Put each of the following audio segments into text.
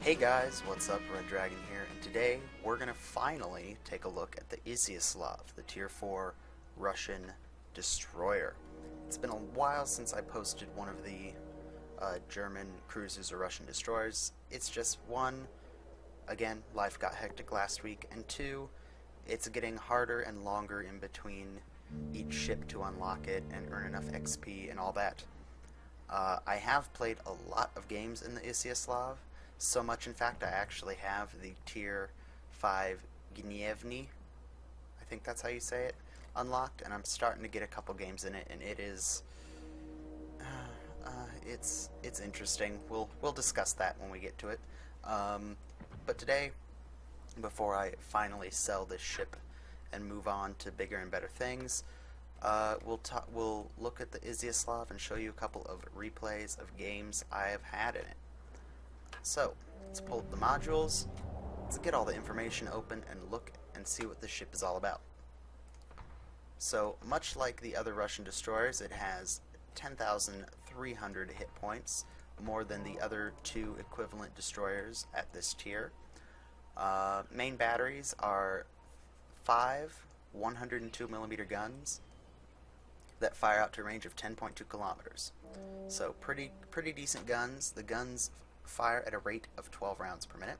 Hey guys, what's up? Red Dragon here, and today we're going to finally take a look at the Izyaslav, the Tier 4 Russian destroyer. It's been a while since I posted one of the German cruisers or Russian destroyers. It's just one, again, life got hectic last week, and two, it's getting harder and longer in between each ship to unlock it and earn enough XP and all that. I have played a lot of games in the Izyaslav. So much, in fact, I actually have the Tier 5 Gnievny, I think that's how you say it, unlocked, and I'm starting to get a couple games in it, and it is, it's interesting. We'll discuss that when we get to it. But today, before I finally sell this ship and move on to bigger and better things, we'll look at the Izyaslav and show you a couple of replays of games I have had in it. So, let's pull up the modules, let's get all the information open and look and see what this ship is all about. So, much like the other Russian destroyers, it has 10,300 hit points, more than the other two equivalent destroyers at this tier. Main batteries are 5 102mm guns that fire out to a range of 10.2 kilometers. So, pretty decent guns. The guns fire at a rate of 12 rounds per minute,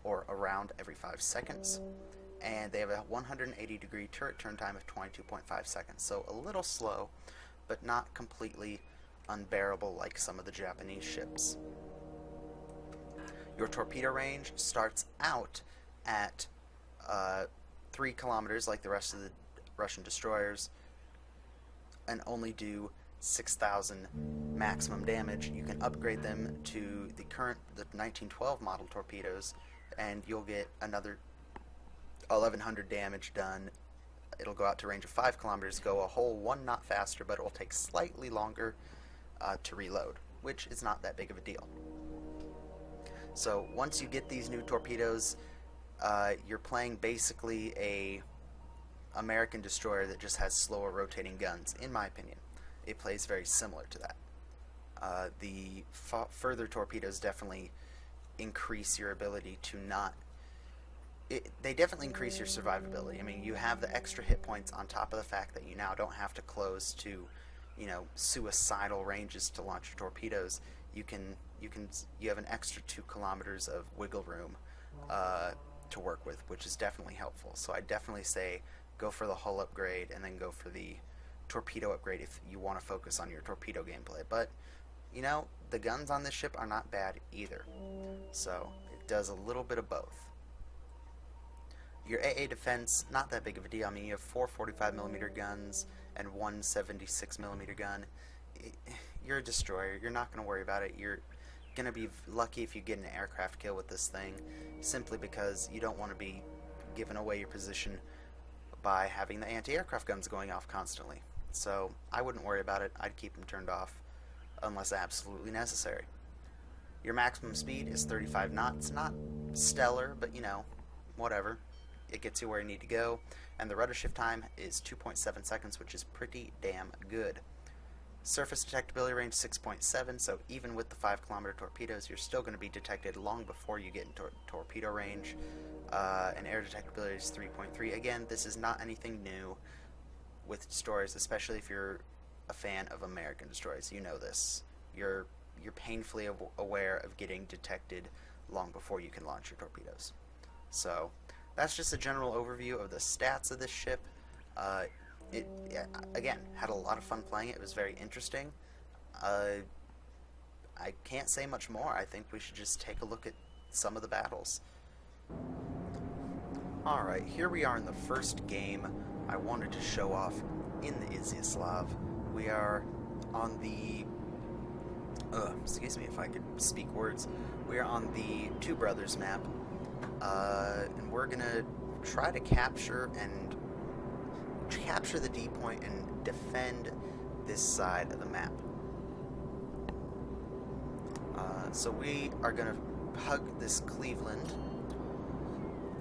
or a round every 5 seconds, and they have a 180-degree turret turn time of 22.5 seconds, so a little slow, but not completely unbearable like some of the Japanese ships. Your torpedo range starts out at 3 kilometers like the rest of the Russian destroyers, and only do 6,000 maximum damage. You can upgrade them to the 1912 model torpedoes, and you'll get another 1,100 damage done. It'll go out to a range of 5 kilometers, go a whole 1 knot faster, but it will take slightly longer to reload, which is not that big of a deal. So once you get these new torpedoes, you're playing basically a American destroyer that just has slower rotating guns, in my opinion. It plays very similar to that. The further torpedoes definitely increase your ability to not... they definitely increase your survivability. I mean, you have the extra hit points on top of the fact that you now don't have to close to, suicidal ranges to launch your torpedoes. You have an extra 2 kilometers of wiggle room to work with, which is definitely helpful. So I definitely say go for the hull upgrade and then go for the torpedo upgrade if you want to focus on your torpedo gameplay. But the guns on this ship are not bad either, so it does a little bit of both. Your AA defense, not that big of a deal. I mean, you have 4 45mm guns and 1 76mm gun. You're a destroyer, you're not going to worry about it. You're going to be lucky if you get an aircraft kill with this thing, simply because you don't want to be giving away your position by having the anti-aircraft guns going off constantly. So I wouldn't worry about it. I'd keep them turned off unless absolutely necessary. Your maximum speed is 35 knots. Not stellar, but whatever. It gets you where you need to go. And the rudder shift time is 2.7 seconds, which is pretty damn good. Surface detectability range 6.7, so even with the 5-kilometer torpedoes, you're still going to be detected long before you get into torpedo range. And air detectability is 3.3. Again, this is not anything new with destroyers, especially if you're a fan of American destroyers. You know this. You're painfully aware of getting detected long before you can launch your torpedoes. So that's just a general overview of the stats of this ship. It again, had a lot of fun playing it. It was very interesting. I can't say much more. I think we should just take a look at some of the battles. Alright, here we are in the first game I wanted to show off in the Izyaslav. We are on the... excuse me if I could speak words. We are on the Two Brothers map, and we're going to try to capture the D point and defend this side of the map. So we are going to hug this Cleveland,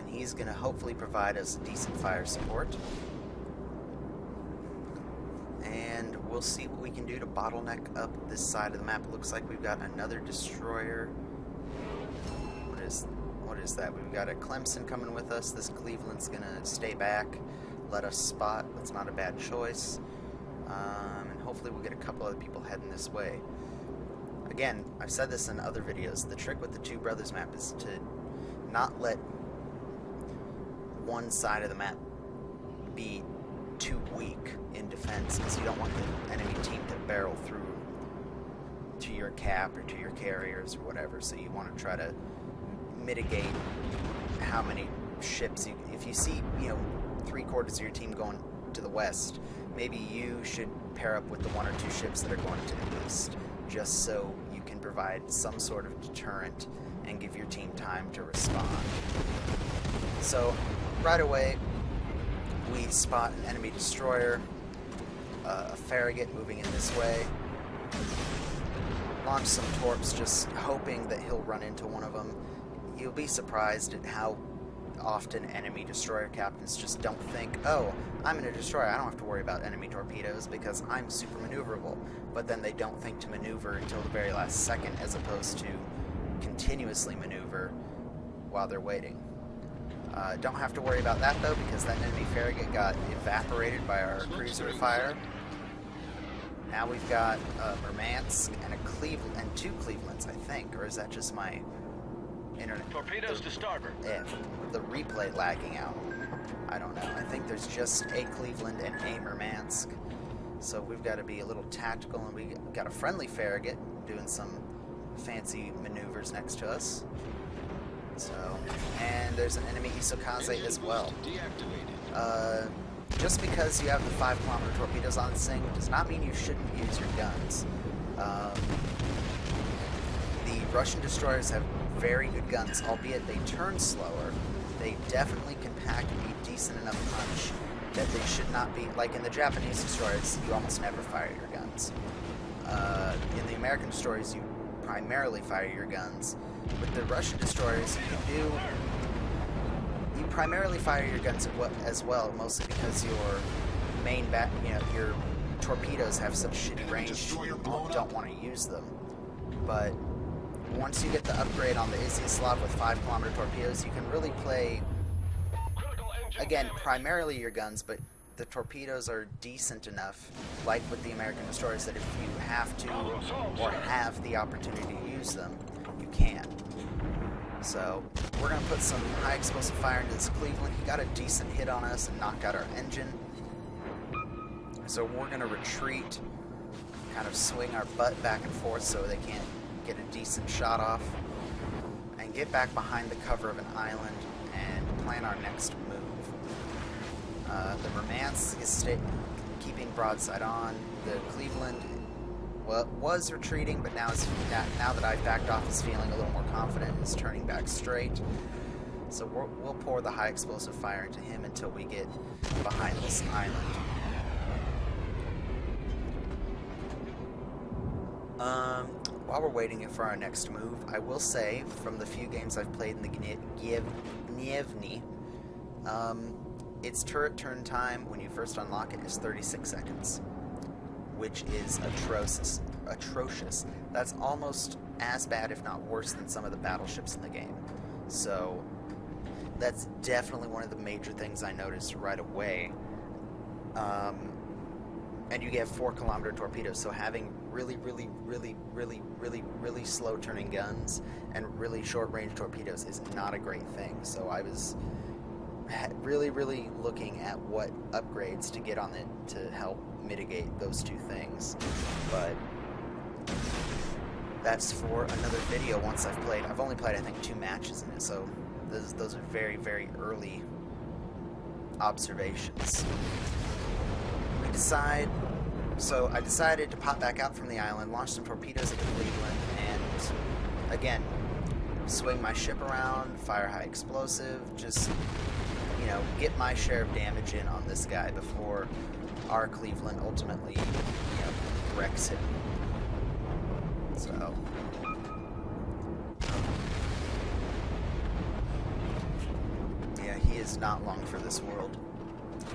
and he's going to hopefully provide us decent fire support. And we'll see what we can do to bottleneck up this side of the map. It looks like we've got another destroyer. What is that? We've got a Clemson coming with us. This Cleveland's gonna stay back, let us spot. That's not a bad choice. And hopefully we'll get a couple other people heading this way. Again, I've said this in other videos. The trick with the Two Brothers map is to not let one side of the map be too weak in defense, because you don't want the enemy team to barrel through to your cap or to your carriers or whatever. So you want to try to mitigate how many ships if you see, you know, 3/4 of your team going to the west, maybe you should pair up with the 1 or 2 ships that are going to the east, just so you can provide some sort of deterrent and give your team time to respond. So right away we spot an enemy destroyer, a Farragut moving in this way. Launch some torps, just hoping that he'll run into one of them. You'll be surprised at how often enemy destroyer captains just don't think, oh, I'm in a destroyer, I don't have to worry about enemy torpedoes because I'm super maneuverable. But then they don't think to maneuver until the very last second, as opposed to continuously maneuver while they're waiting. Don't have to worry about that though, because that enemy Farragut got evaporated by our cruiser fire. Now we've got Murmansk and a Cleveland and 2 Clevelands, I think, or is that just my internet? Torpedoes to starboard. Yeah, the replay lagging out. I don't know. I think there's just a Cleveland and a Murmansk, so we've got to be a little tactical. And we got a friendly Farragut doing some fancy maneuvers next to us. So, and there's an enemy Isokaze as well. Just because you have the 5-kilometer torpedoes on this thing does not mean you shouldn't use your guns. The Russian destroyers have very good guns, albeit they turn slower. They definitely can pack a decent enough punch that they should not be, like in the Japanese destroyers, you almost never fire your guns. In the American destroyers, you primarily fire your guns. With the Russian destroyers, you primarily fire your guns as well, mostly because your main your torpedoes have such shitty range, you don't want to use them. But once you get the upgrade on the Izyaslav with 5-kilometer torpedoes, you can really play, again, primarily your guns, but the torpedoes are decent enough, like with the American destroyers, that if you have to or have the opportunity to use them, you can. So we're going to put some high explosive fire into this Cleveland. He got a decent hit on us and knocked out our engine. So we're going to retreat, kind of swing our butt back and forth so they can't get a decent shot off, and get back behind the cover of an island and plan our next move. The Murmansk is keeping broadside on. The Cleveland was retreating, but now that I've backed off, is feeling a little more confident and is turning back straight. So we'll pour the high explosive fire into him until we get behind this island. While we're waiting for our next move, I will say, from the few games I've played in the Gnievny, its turret turn time when you first unlock it is 36 seconds, which is atrocious. That's almost as bad, if not worse, than some of the battleships in the game. So that's definitely one of the major things I noticed right away. And you get 4-kilometer torpedoes, so having really slow turning guns and really short range torpedoes is not a great thing. So I was really looking at what upgrades to get on it to help mitigate those two things. But that's for another video once I've played. I've only played, I think, 2 matches in it, so those are very early observations. I decided to pop back out from the island, launch some torpedoes at Cleveland, and again, swing my ship around, fire high explosive, just, get my share of damage in on this guy before our Cleveland ultimately, wrecks him. So, yeah, he is not long for this world.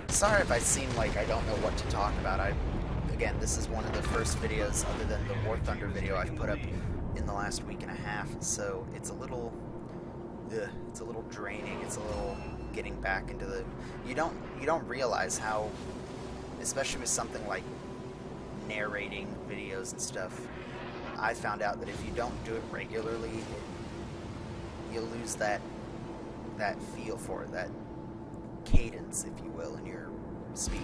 Sorry if I seem like I don't know what to talk about. Again, this is one of the first videos, other than the War Thunder video, I've put up in the last week and a half, so it's a little it's a little draining. It's a little getting back into the. You don't realize how, especially with something like narrating videos and stuff. I found out that if you don't do it regularly, you lose that feel for it, that cadence, if you will, in your speech.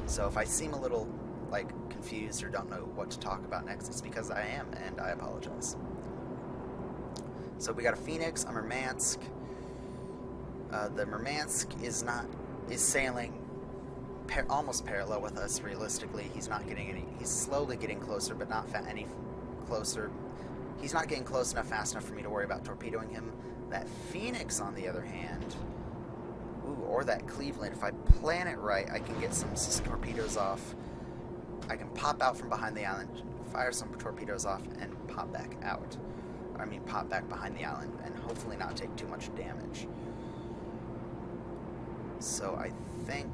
So if I seem a little like confused or don't know what to talk about next, it's because I am, and I apologize. So we got a Phoenix, a Murmansk. The Murmansk is sailing almost parallel with us. Realistically, he's not getting any. He's slowly getting closer, but not any closer. He's not getting close enough, fast enough for me to worry about torpedoing him. That Phoenix, on the other hand, or that Cleveland, if I plan it right, I can get some torpedoes off. I can pop out from behind the island, fire some torpedoes off, and pop back out. I mean, pop back behind the island, and hopefully not take too much damage. So I think...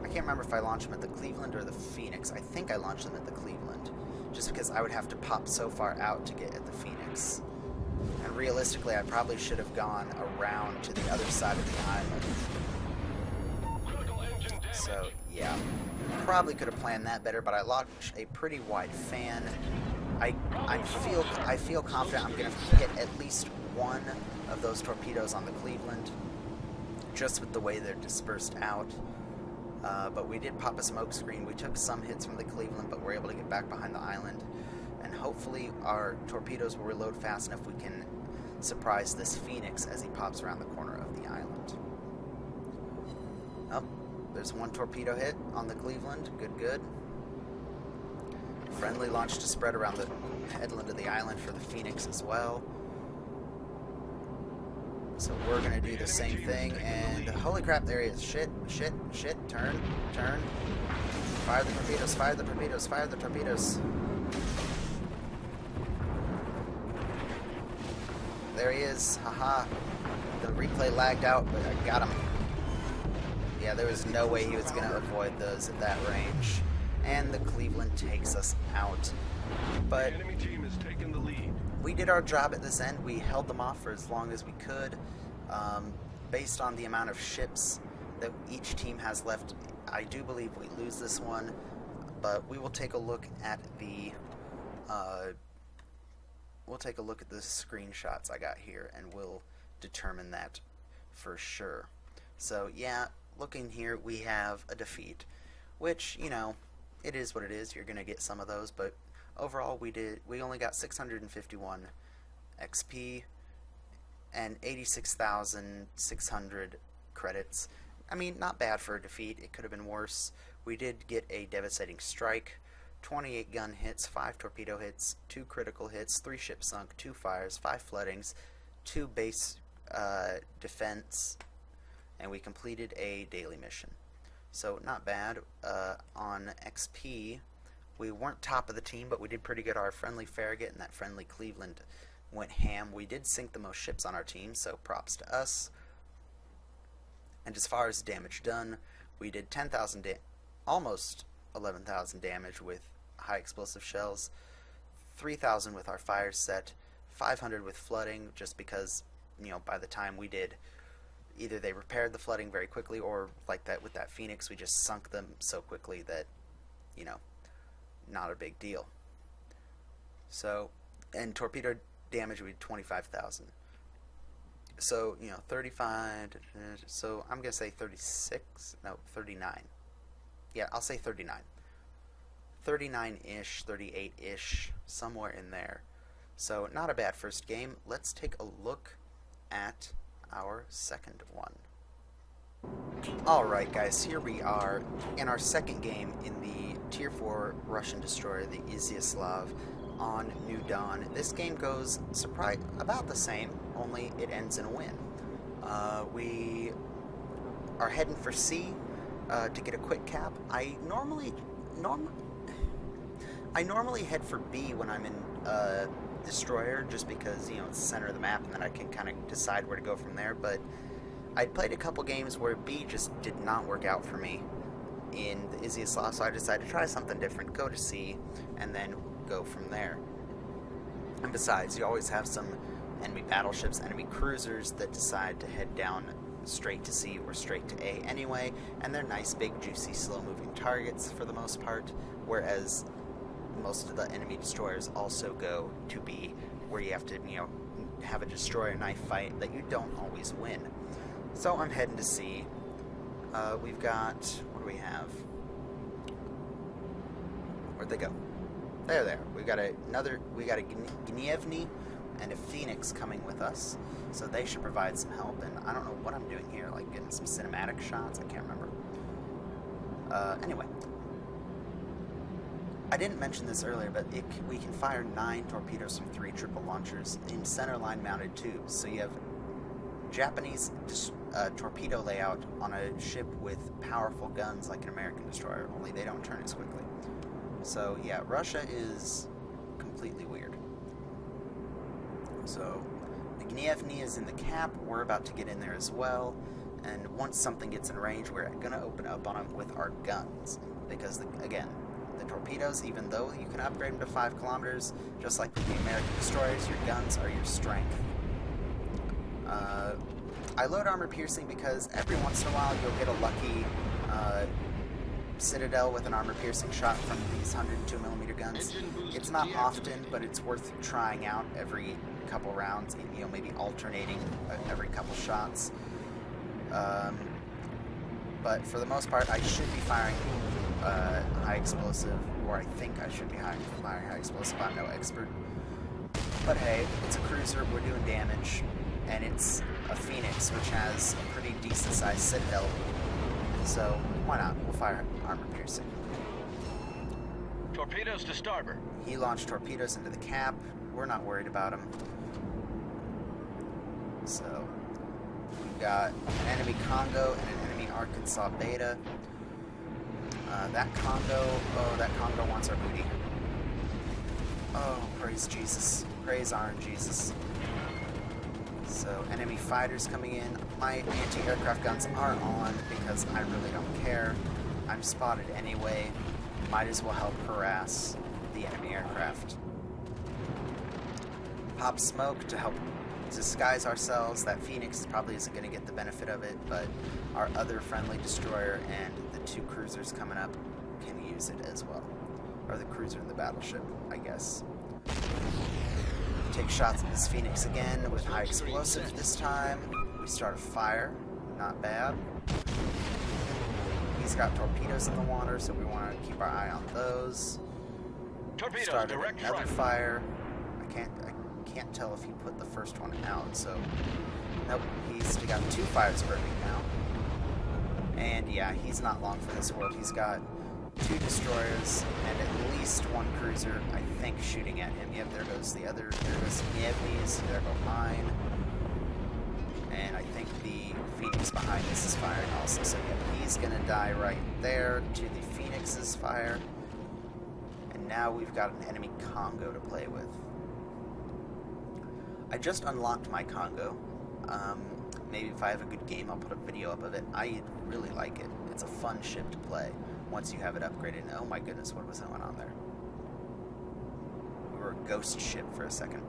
I can't remember if I launched them at the Cleveland or the Phoenix. I think I launched them at the Cleveland, just because I would have to pop so far out to get at the Phoenix. And realistically, I probably should have gone around to the other side of the island. So, yeah. Probably could have planned that better, but I launched a pretty wide fan. I feel confident I'm going to hit at least one of those torpedoes on the Cleveland, just with the way they're dispersed out. But we did pop a smoke screen. We took some hits from the Cleveland, but we're able to get back behind the island. And hopefully our torpedoes will reload fast enough we can surprise this Phoenix as he pops around the corner of the island. Oh, there's one torpedo hit on the Cleveland. Good, good. Friendly launch to spread around the headland of the island for the Phoenix as well. So we're going to do the same thing, and holy crap, there he is. Shit, shit, shit, turn, turn. Fire the torpedoes, fire the torpedoes, fire the torpedoes. There he is, haha. The replay lagged out, but I got him. Yeah, there was no way he was going to avoid those at that range. And the Cleveland takes us out. But the enemy team has taken the lead. We did our job at this end. We held them off for as long as we could. Based on the amount of ships that each team has left, I do believe we lose this one. But we will take a look at the screenshots I got here, and we'll determine that for sure. So yeah, looking here, we have a defeat, which, you know, it is what it is. You're gonna get some of those, but overall we only got 651 XP and 86,600 credits. I mean, not bad for a defeat. It could have been worse. We did get a devastating strike, 28 gun hits, 5 torpedo hits, 2 critical hits, 3 ships sunk, 2 fires, 5 floodings, 2 base defense, and we completed a daily mission. So not bad. On XP, we weren't top of the team, but we did pretty good. Our friendly Farragut and that friendly Cleveland went ham. We did sink the most ships on our team, so props to us. And as far as damage done, we did 10,000, almost 11,000 damage with high explosive shells, 3,000 with our fire set, 500 with flooding, just because, you know, by the time we did, either they repaired the flooding very quickly, or like that with that Phoenix, we just sunk them so quickly that, you know, not a big deal. So, and torpedo damage, we had 25,000. So, you know, 35, so I'm going to say 36, no, 39. Yeah, I'll say 39. 39-ish, 38-ish, somewhere in there. So, not a bad first game. Let's take a look at our second one. Alright guys, here we are in our second game in the Tier 4 Russian destroyer, the Izyaslav, on New Dawn. This game goes about the same, only it ends in a win. We are heading for C to get a quick cap. I normally head for B when I'm in destroyer, just because, you know, it's the center of the map and then I can kind of decide where to go from there. But I played a couple games where B just did not work out for me in the Izyaslav, so I decided to try something different, go to C, and then go from there. And besides, you always have some enemy battleships, enemy cruisers that decide to head down straight to C or straight to A anyway, and they're nice, big, juicy, slow-moving targets for the most part, whereas most of the enemy destroyers also go to B, where you have to, have a destroyer knife fight that you don't always win. So I'm heading to C. We've got, what do we have? Where'd they go? There. We got a Gnievny and a Phoenix coming with us, so they should provide some help. And I don't know what I'm doing here, like getting some cinematic shots. I can't remember. Anyway, I didn't mention this earlier, but we can fire 9 torpedoes from 3 triple launchers in centerline mounted tubes. So you have Japanese torpedo layout on a ship with powerful guns like an American destroyer, only they don't turn as quickly. So yeah, Russia is completely weird. So the Gnievny is in the cap. We're about to get in there as well. And once something gets in range, we're going to open up on them with our guns. Because, again, the torpedoes, even though you can upgrade them to 5 kilometers, just like with the American destroyers, your guns are your strength. I load armor piercing because every once in a while you'll get a lucky Citadel with an armor piercing shot from these 102mm guns. It's not often, but it's worth trying out every couple rounds, maybe alternating every couple shots. But for the most part, I should be firing high explosive, or I think I should be firing high explosive. I'm no expert. But hey, it's a cruiser, we're doing damage, and it's a Phoenix, which has a pretty decent sized Citadel. So why not? We'll fire armor piercing. Torpedoes to starboard. He launched torpedoes into the cap. We're not worried about him. So we've got an enemy Congo and an enemy Arkansas Beta. That Congo wants our booty. Oh, praise Jesus. Praise Iron Jesus. So, enemy fighters coming in. My anti-aircraft guns are on because I really don't care. I'm spotted anyway. Might as well help harass the enemy aircraft. Pop smoke to help disguise ourselves. That Phoenix probably isn't going to get the benefit of it, but our other friendly destroyer and the 2 cruisers coming up can use it as well. Or the cruiser and the battleship, I guess. Take shots at this Phoenix again with high explosive this time. We start a fire. Not bad. He's got torpedoes in the water, so we want to keep our eye on those. Torpedoes, Started direct another front. fire. I can't tell if he put the first one out, so nope, he's got 2 fires burning now. And yeah, he's not long for this world. He's got 2 destroyers and at least 1 cruiser, I think, shooting at him. Yep, there goes the other. There goes Nievny's. There go mine. And I think the Phoenix behind us is firing also. So yeah, he's gonna die right there to the Phoenix's fire. And now we've got an enemy Congo to play with. I just unlocked my Congo. Maybe if I have a good game, I'll put a video up of it. I really like it. It's a fun ship to play once you have it upgraded. Oh my goodness, what was that one on there? We were a ghost ship for a second.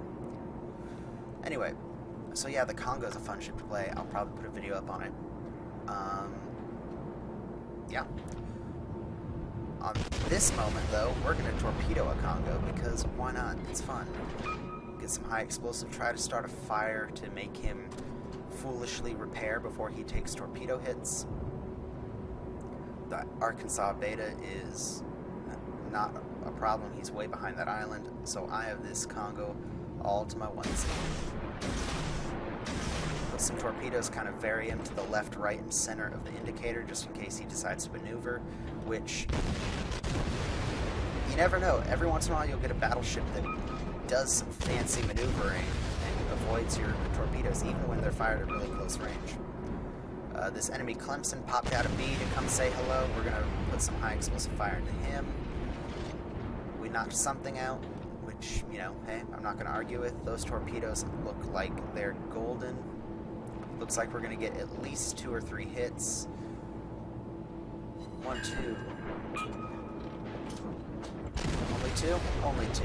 Anyway, so yeah, the Congo is a fun ship to play. I'll probably put a video up on it. Yeah. On this moment, though, we're going to torpedo a Congo because why not? It's fun. Get some high explosive, try to start a fire to make him foolishly repair before he takes torpedo hits. The Arkansas Beta is not a problem. He's way behind that island, so I have this Congo all to my onesie. Put some torpedoes, kind of vary him to the left, right, and center of the indicator just in case he decides to maneuver, which you never know. Every once in a while you'll get a battleship that does some fancy maneuvering and avoids your torpedoes even when they're fired at really close range. This enemy Clemson popped out of B to come say hello. We're going to put some high explosive fire into him. We knocked something out, which, hey, I'm not going to argue with. Those torpedoes look like they're golden. Looks like we're going to get at least 2 or 3 hits. 1, 2. Only 2? Only 2.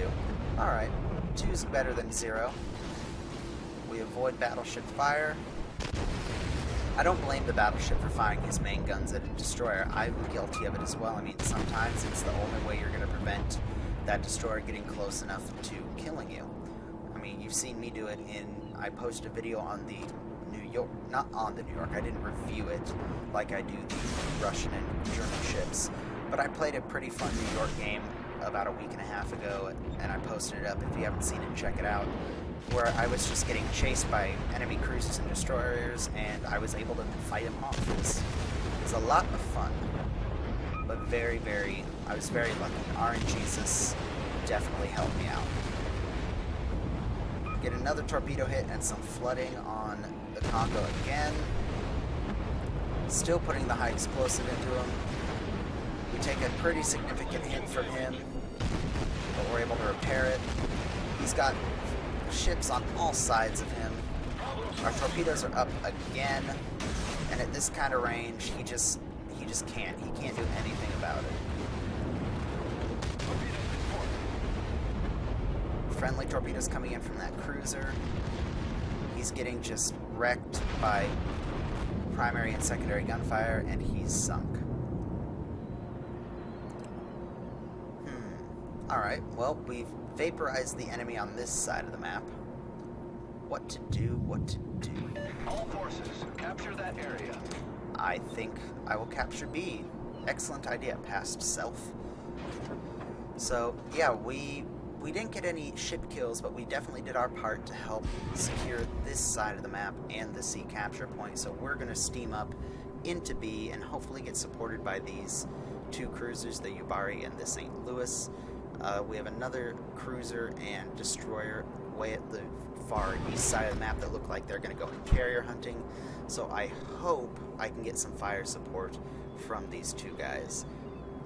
Alright. 2's better than 0. We avoid battleship fire. I don't blame the battleship for firing his main guns at a destroyer. I'm guilty of it as well. I mean, sometimes it's the only way you're going to prevent that destroyer getting close enough to killing you. I mean, you've seen me do it I posted a video on the New York, not on the New York, I didn't review it like I do the Russian and German ships, but I played a pretty fun New York game about a week and a half ago, and I posted it up. If you haven't seen it, check it out, where I was just getting chased by enemy cruisers and destroyers, and I was able to fight them off. It was a lot of fun, but I was very lucky. RNGesus definitely helped me out. Get another torpedo hit and some flooding on the Congo again. Still putting the high explosive into him. We take a pretty significant hit from him, but we're able to repair it. He's got ships on all sides of him. Our torpedoes are up again, and at this kind of range, he just can't. He can't do anything about it. Friendly torpedoes coming in from that cruiser. He's getting just wrecked by primary and secondary gunfire, and he's sunk. Alright, well, we've vaporized the enemy on this side of the map. What to do? All forces, capture that area. I think I will capture B. Excellent idea, past self. So, yeah, we didn't get any ship kills, but we definitely did our part to help secure this side of the map and the C capture point. So we're going to steam up into B and hopefully get supported by these two cruisers, the Yubari and the St. Louis. We have another cruiser and destroyer way at the far east side of the map that look like they're going to go carrier hunting. So I hope I can get some fire support from these two guys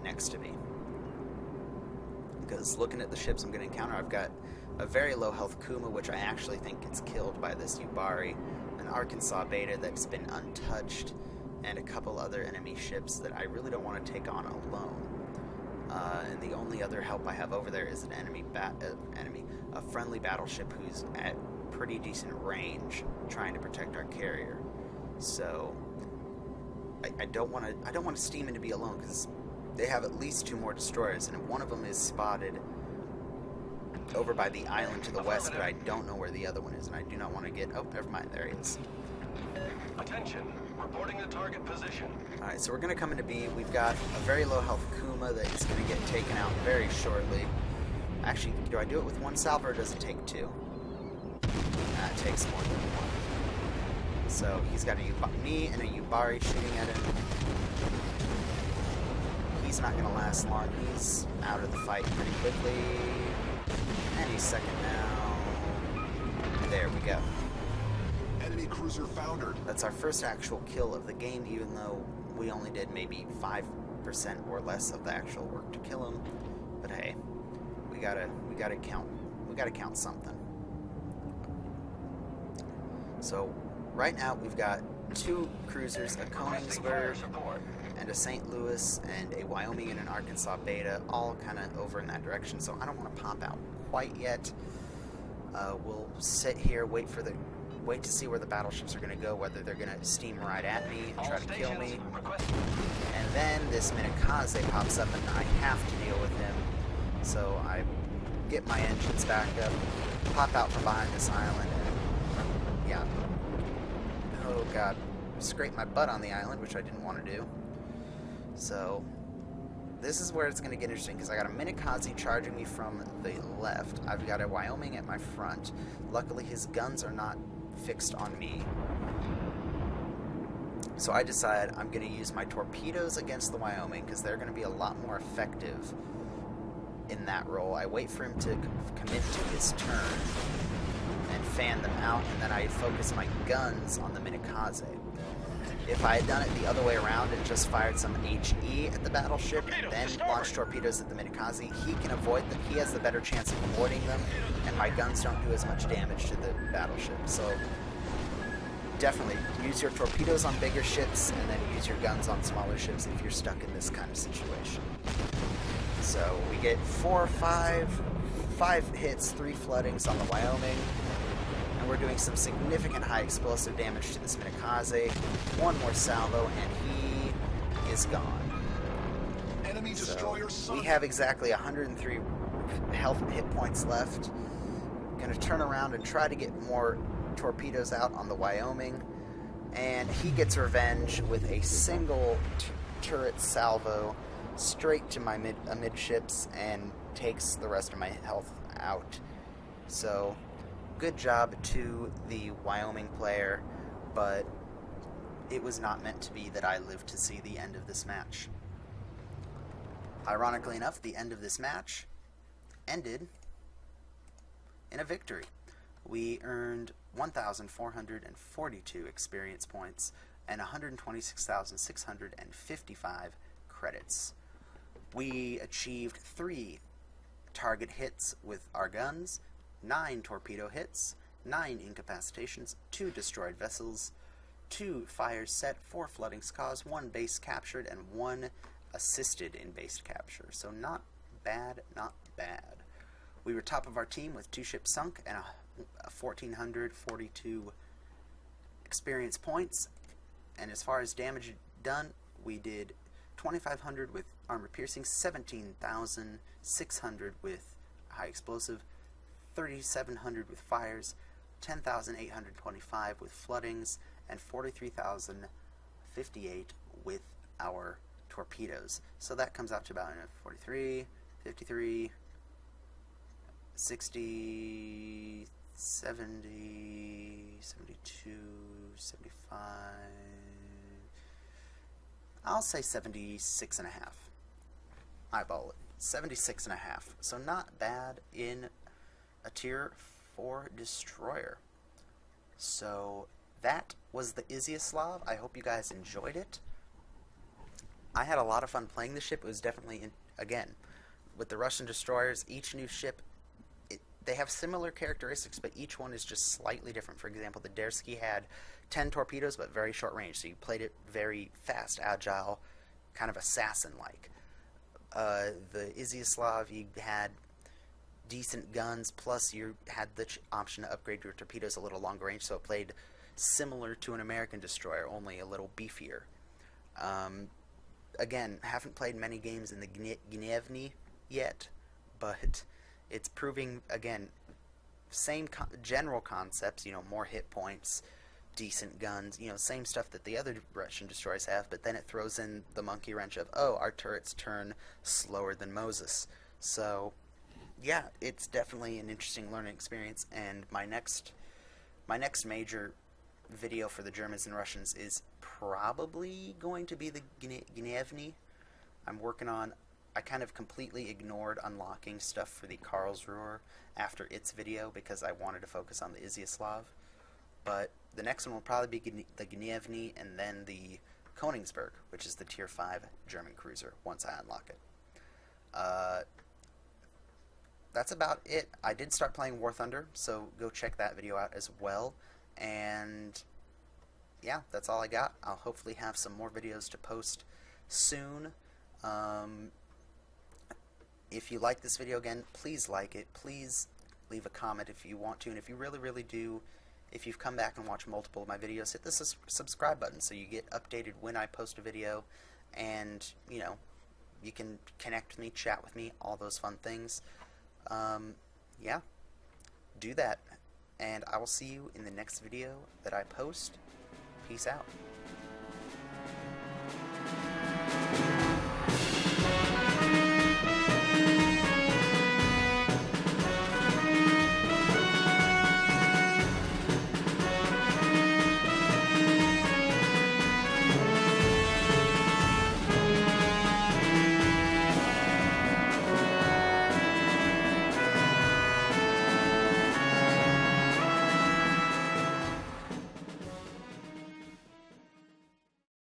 next to me. Because looking at the ships I'm going to encounter, I've got a very low health Kuma, which I actually think gets killed by this Yubari, an Arkansas Beta that's been untouched, and a couple other enemy ships that I really don't want to take on alone. And the only other help I have over there is an a friendly battleship who's at pretty decent range, trying to protect our carrier. So I don't want to steam into B alone, because they have at least two more destroyers, and one of them is spotted over by the island to the west, but I don't know where the other one is, and I do not want to get... Oh, never mind, there he is. Attention, reporting the target position. Alright, so we're going to come into B. We've got a very low health Kuma that is going to get taken out very shortly. Actually, do I do it with one salvo, or does it take two? Nah, it takes more than one. So he's got me and a Yubari shooting at him. He's not going to last long. He's out of the fight pretty quickly. Any second now. There we go. Enemy cruiser foundered. That's our first actual kill of the game, even though we only did maybe 5% or less of the actual work to kill him. But hey, we gotta count something. So right now we've got two cruisers, a Königsberg and a St. Louis and a Wyoming and an Arkansas Beta, all kind of over in that direction. So I don't want to pop out quite yet. We'll sit here, wait to see where the battleships are going to go, whether they're going to steam right at me and try to kill me. And then this Minakaze pops up and I have to deal with him. So I get my engines back up, pop out from behind this island, and yeah. Oh god. Scrape my butt on the island, which I didn't want to do. So this is where it's going to get interesting, because I got a Minakaze charging me from the left. I've got a Wyoming at my front. Luckily his guns are not fixed on me. So I decide I'm going to use my torpedoes against the Wyoming, because they're going to be a lot more effective in that role. I wait for him to commit to his turn and fan them out, and then I focus my guns on the Minakaze. If I had done it the other way around and just fired some HE at the battleship and then launched torpedoes at the Minakaze, he can avoid them. He has the better chance of avoiding them, and my guns don't do as much damage to the battleship. So definitely use your torpedoes on bigger ships and then use your guns on smaller ships if you're stuck in this kind of situation. So we get five hits, 3 floodings on the Wyoming, and we're doing some significant high explosive damage to this Minakaze. One more salvo, and he is gone. Enemy So destroyer sunk. we have exactly 103 health and hit points left. Gonna turn around and try to get more torpedoes out on the Wyoming. And he gets revenge with a single turret salvo straight to my amidships and takes the rest of my health out. So, good job to the Wyoming player, but it was not meant to be that I lived to see the end of this match. Ironically enough, the end of this match ended in a victory. We earned 1,442 experience points and 126,655 credits. We achieved 3 target hits with our guns, 9 torpedo hits, 9 incapacitations, 2 destroyed vessels, 2 fires set, 4 flooding scars, 1 base captured, and 1 assisted in base capture. So not bad, not bad. We were top of our team with 2 ships sunk and 1,442 experience points. And as far as damage done, we did 2,500 with armor piercing, 17,600 with high explosive, 3,700 with fires, 10,825 with floodings, and 43,058 with our torpedoes. So that comes out to about 43, 53, 60, 70, 72, 75. I'll say 76 and a half. Eyeball it. 76 and a half. So not bad in a tier 4 destroyer. So that was the Izyaslav. I hope you guys enjoyed it. I had a lot of fun playing the ship. It was definitely, again, with the Russian destroyers, each new ship, they have similar characteristics, but each one is just slightly different. For example, the Dersky had 10 torpedoes, but very short range, so you played it very fast, agile, kind of assassin-like. The Izyaslav, you had decent guns, plus you had the option to upgrade your torpedoes a little longer range, so it played similar to an American destroyer, only a little beefier. Again, haven't played many games in the Gnievny yet, but it's proving, again, same general concepts, you know, more hit points, decent guns, you know, same stuff that the other Russian destroyers have, but then it throws in the monkey wrench of, oh, our turrets turn slower than Moses. So, yeah, it's definitely an interesting learning experience, and my next major video for the Germans and Russians is probably going to be the Gnievny. I'm working on, I kind of completely ignored unlocking stuff for the Karlsruhe after its video because I wanted to focus on the Izyaslav. But the next one will probably be the Gnievny and then the Königsberg, which is the Tier 5 German cruiser, once I unlock it. That's about it. I did start playing War Thunder, so go check that video out as well. And yeah, that's all I got. I'll hopefully have some more videos to post soon. If you like this video, again, please like it. Please leave a comment if you want to. And if you really, really do, if you've come back and watched multiple of my videos, hit the subscribe button so you get updated when I post a video. And, you know, you can connect with me, chat with me, all those fun things. Yeah, do that. And I will see you in the next video that I post. Peace out.